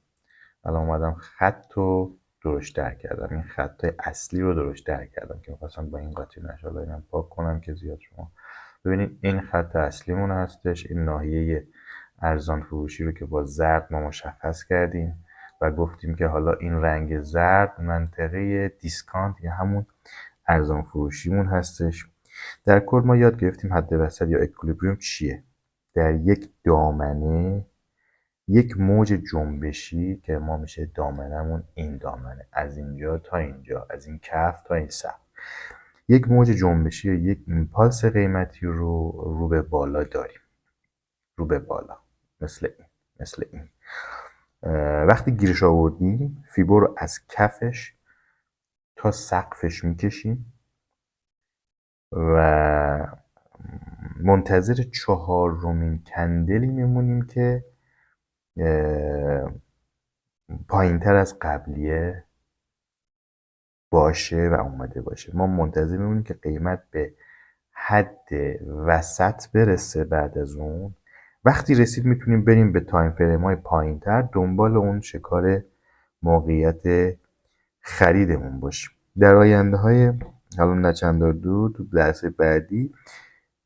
الان اومدم خط رو درشتر کردم، این خط اصلی رو درشتر کردم که میخواستم با این قاطی نشه. حالا اینم پاک کنم که زیاد شما ببینید این خط اصلیمون هستش. این ناحیه ارزان فروشی رو که با زرد ما مشخص کردیم و گفتیم که حالا این رنگ زرد منطقه دیسکانت یا همون ارزان فروشیمون هستش. در کل ما یاد گرفتیم حد وسط یا اکولیبریوم چیه. در یک دامنه یک موج جنبشی که ما میشه دامنمون این دامنه، از اینجا تا اینجا، از این کف تا این سقف، یک موج جنبشی یا یک ایمپالس قیمتی رو به بالا داریم، رو به بالا، مثل این. وقتی گیرش آوردیم فیبو رو از کفش تا سقفش میکشیم و منتظر 4مین کندلی میمونیم که پایین تر از قبلیه باشه و اومده باشه. ما منتظر میمونیم که قیمت به حد وسط برسه. بعد از اون وقتی رسید میتونیم بریم به تایم فریم های پایین تر دنبال اون شکار موقعیت خریدمون باشیم. در آینده های حالا نچندان دور تو درس بعدی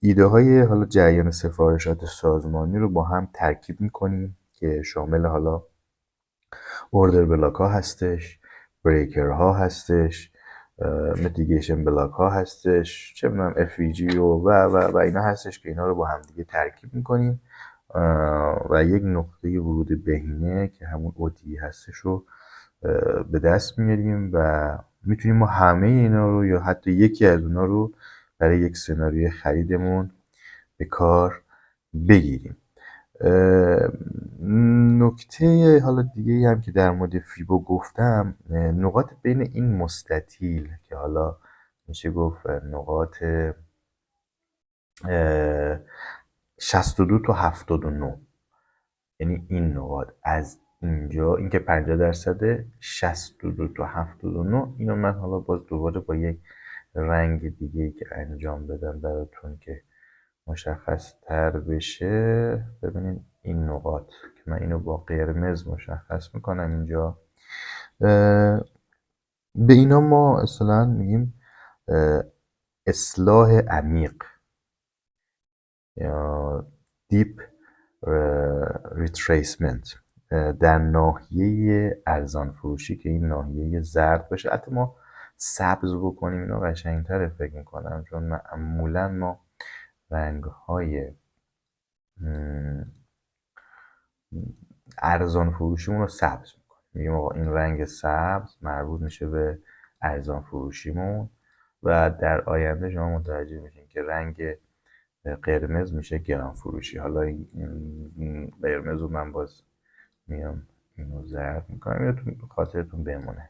ایده های حالا جریان سفارشات سازمانی رو با هم ترکیب میکنیم که شامل حالا اوردر بلاک ها هستش، بریکر ها هستش، میتیگیشن بلاک ها هستش، چه میدونم FVG و اینا هستش که اینا رو با هم دیگه ترکیب میکنیم و یک نقطه ورود بهینه که همون OTE هستش رو به دست میاریم و میتونیم ما همه اینا رو یا حتی یکی از اونا رو برای یک سناریوی خریدمون به کار بگیریم. نکته حالا دیگه هم که در مورد فیبو گفتم، نقاط بین این مستطیل که حالا میشه گفت نقاط 62 تا 79، یعنی این نقاط از اینجا، این که 50%، 62 تا 79، اینو من حالا باز دوباره با یک رنگ دیگه که انجام بدم براتون که مشخص تر بشه. ببینید این نقاط که من اینو با قرمز مشخص میکنم اینجا، به اینا ما اصلا میگیم اصلاح عمیق یا دیپ ریتریسمنت در ناحیه ارزان فروشی که این ناحیه زرد باشه. حتی ما سبز بکنیم اینو قشنگتره فکر میکنم، چون معمولا ما رنگ های ارزان فروشیمون رو سبز میکنیم، میگیم آقا این رنگ سبز مربوط میشه به ارزان فروشیمون و در آینده شما متوجه میشین که رنگ قرمز میشه گران فروشی. حالا این قرمز رو من باز میام اینو زرد میکنم یا تو خاطرتون بمونه،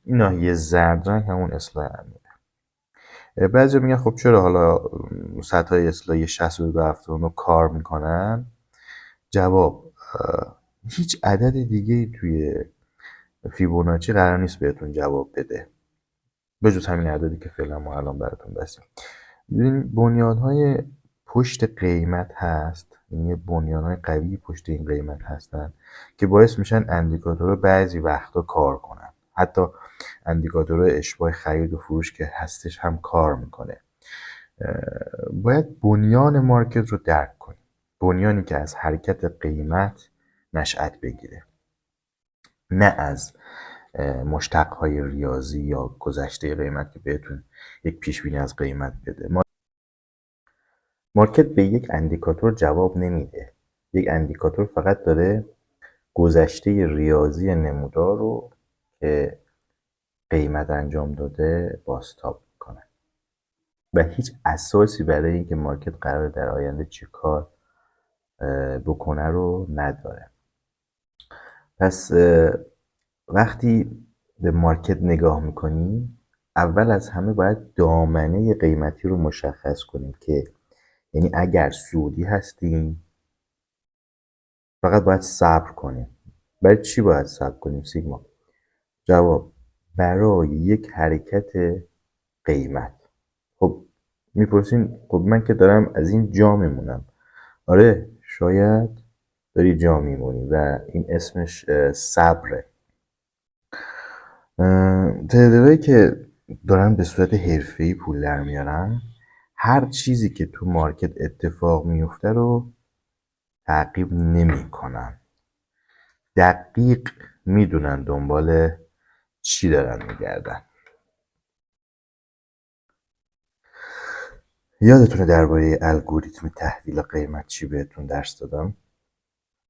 این ناحیه زرد رنگ همون اصلاح عمیقه. بعضی میگن خب چرا حالا سطح های اصلاحی 62 رو کار میکنن؟ جواب، هیچ عدد دیگه توی فیبوناچی قرار نیست بهتون جواب بده به جز همین عددی که فعلا ما الان براتون بستیم. ببینید بنیانهای پشت قیمت هست، یعنی بنیانهای قوی پشت این قیمت هستن که باعث میشن اندیکاتورها بعضی وقتا کار کنن. حتی اندیکاتور اشباع خرید و فروش که هستش هم کار میکنه. باید بنیان مارکت رو درک کنیم. بنیانی که از حرکت قیمت نشأت بگیره، نه از مشتقهای ریاضی یا گذشته قیمت که بهتون یک پیش بینی از قیمت بده. مارکت به یک اندیکاتور جواب نمیده. یک اندیکاتور فقط داره گذشته ریاضی نمودار رو که قیمت انجام داده بازتاب میکنه و هیچ اساسی برای اینکه مارکت قرار در آینده چه کار بکنه رو نداره. پس وقتی به مارکت نگاه میکنیم، اول از همه باید دامنه قیمتی رو مشخص کنیم که یعنی اگر سعودی هستیم فقط باید صبر کنیم. برای چی باید صبر کنیم سیگما؟ جواب: برای یک حرکت قیمت. خب میپرسین خب من که دارم از این جا میمونم. آره شاید داری جا میمونی و این اسمش صبره. تریدرهایی که دارن به صورت حرفه‌ای پول در میارن، هر چیزی که تو مارکت اتفاق میفته رو تعقیب نمیکنن. دقیق میدونن دنبال چی دارن میگردن. یادتونه درباره الگوریتم تحلیل قیمت چی بهتون درس دادم؟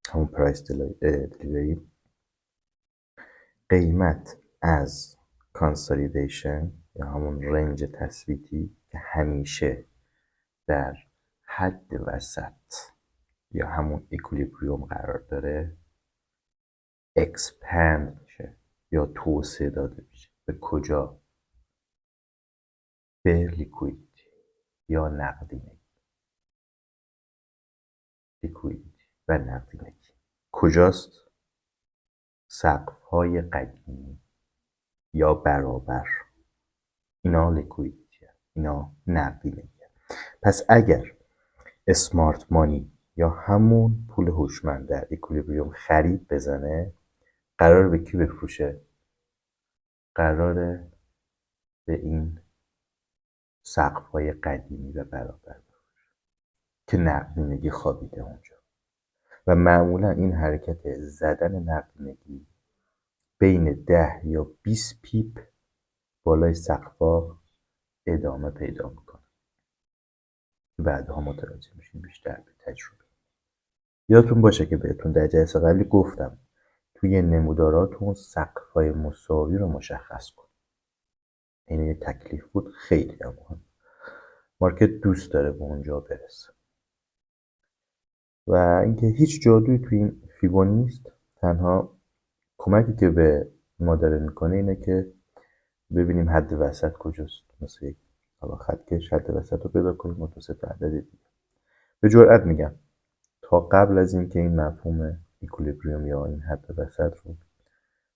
همون پرایس دلیوری. قیمت از کانسالیدیشن یا همون رنج تثبیتی که همیشه در حد وسط یا همون اکولیبریوم قرار داره اکسپند میشه یا توسعه داده میشه. به کجا؟ به لیکویدیتی یا نقدینگی. لیکویدیتی و نقدینگی کجاست؟ سقف‌های قدیمی یا برابر، اینا لیکویدیتی، اینا نقدینگی. پس اگر اسمارت مانی یا همون پول هوشمند در اکولیبریوم خرید بزنه، قراره به کی بفروشه؟ قراره به این سقف‌های قدیمی و برابر بفروشه که نقدینگی خوابیده اونجا. و معمولا این حرکت زدن نقدینگی بین 10 یا 20 پیپ بالای سقف‌ها ادامه پیدا میکنه. بعدها متوجه میشیم بیشتر به تجربه. یادتون باشه که بهتون در جلسه قبلی گفتم توی نموداراتون سقف‌های مساوی رو مشخص کن. این یه تکلیف بود خیلی مهم. مارکت دوست داره به اونجا برسه و اینکه هیچ جادویی توی این فیبو نیست. تنها کمکی که به ما داره میکنه اینه که ببینیم حد وسط کجاست. مثل یک خطکش حد وسط رو پیدا کنیم متوسط عدد دیگه. به جرئت میگم تا قبل از اینکه این مفهوم اکولیبریوم یا این حد وسط رو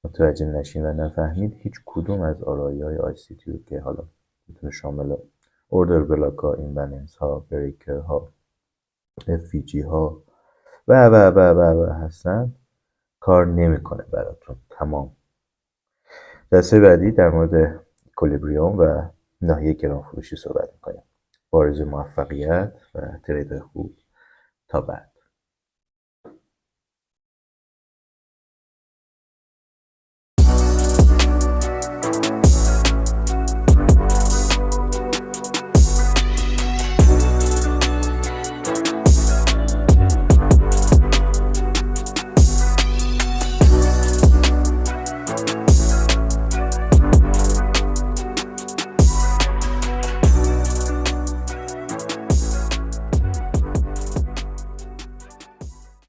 متوجه نشین و نفهمید، هیچ کدوم از آرایه‌های ICTO که حالا میتونه شامل اوردر بلاک ها، ایمبالانس ها، بریکر ها، FVG ها و هستن کار نمیکنه براتون. تمام. جلسه بعدی در مورد اکولیبریوم و ناحیه گران فروشی صحبت میکنیم. با آرزوی موفقیت و ترید خوب. تا بعد.